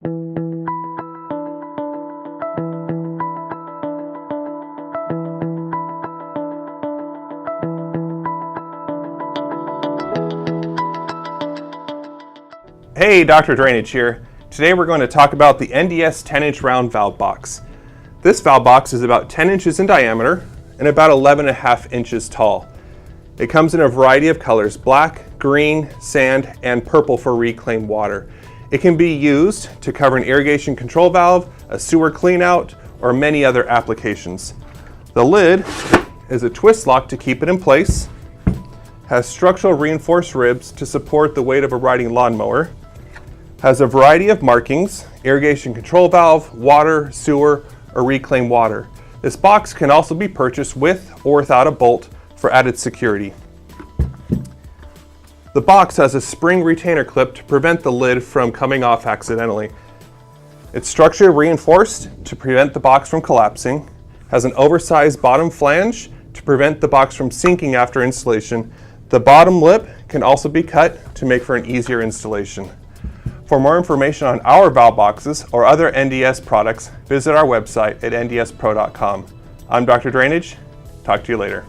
Hey, Dr. Drainage here. Today we're going to talk about the NDS 10-inch round valve box. This valve box is about 10 inches in diameter and about 11.5 inches tall. It comes in a variety of colors: black, green, sand, and purple for reclaimed water. It can be used to cover an irrigation control valve, a sewer cleanout, or many other applications. The lid is a twist lock to keep it in place, has structural reinforced ribs to support the weight of a riding lawnmower, has a variety of markings: irrigation control valve, water, sewer, or reclaimed water. This box can also be purchased with or without a bolt for added security. The box has a spring retainer clip to prevent the lid from coming off accidentally. It's structurally reinforced to prevent the box from collapsing, has an oversized bottom flange to prevent the box from sinking after installation. The bottom lip can also be cut to make for an easier installation. For more information on our valve boxes or other NDS products, visit our website at ndspro.com. I'm Dr. Drainage. Talk to you later.